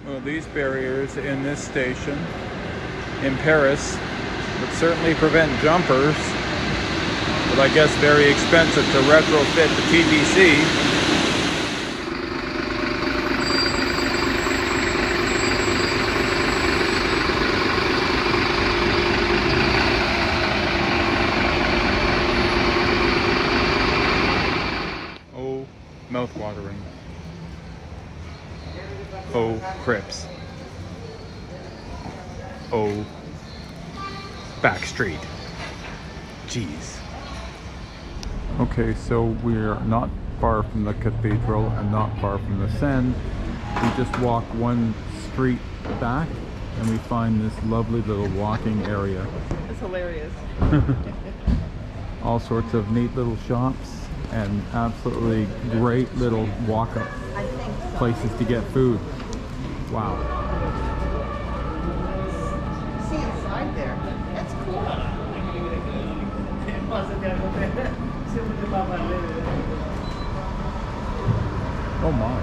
Well, these barriers in this station in Paris would certainly prevent jumpers, but I guess very expensive to retrofit the TBC. Oh, mouth-watering. Oh, Crips. Oh, back street. Jeez. Okay, so we're not far from the cathedral and not far from the Seine. We just walk one street back and we find this lovely little walking area. It's hilarious. All sorts of neat little shops and absolutely great little walk-up places to get food. Wow. See inside there. That's cool. Oh my.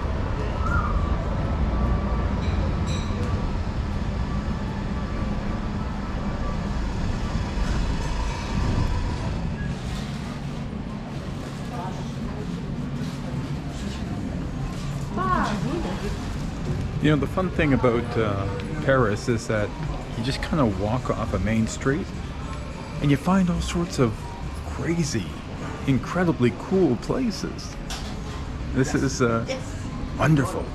You know, the fun thing about Paris is that you just kind of walk off a main street and you find all sorts of crazy, incredibly cool places. This is wonderful.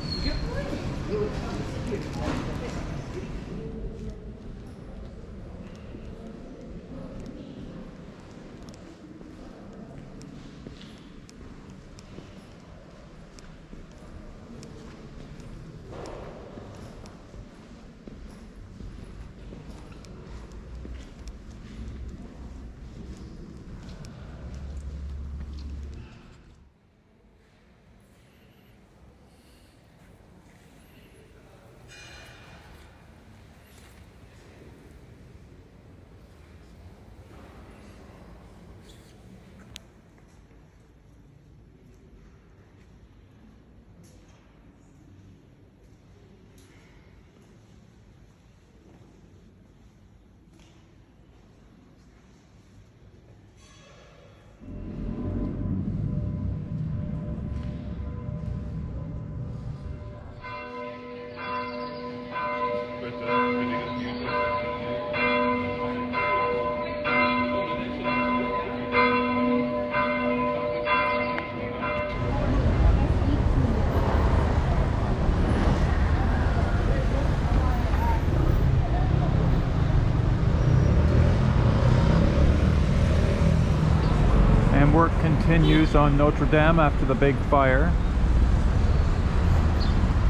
And work continues on Notre Dame after the big fire.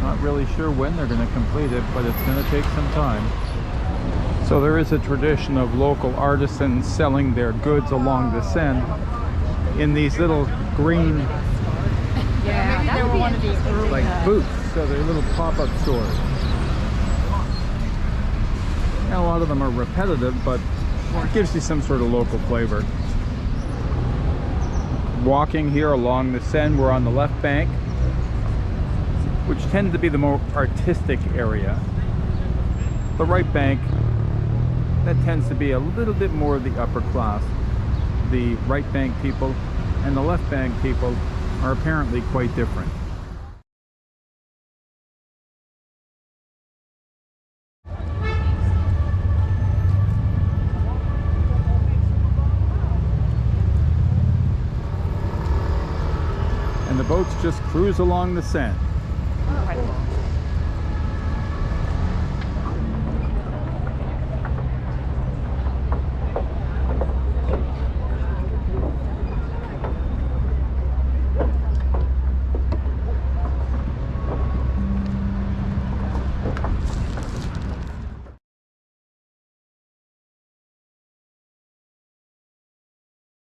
Not really sure when they're going to complete it, but it's going to take some time. So there is a tradition of local artisans selling their goods along the Seine in these little green, Yeah, that would be one of these like booths. So they're little pop-up stores. And a lot of them are repetitive, but it gives you some sort of local flavor. Walking here along the Seine, we're on the left bank, which tends to be the more artistic area. The right bank, that tends to be a little bit more of the upper class. The right bank people and the left bank people are apparently quite different. And the boats just cruise along the Seine.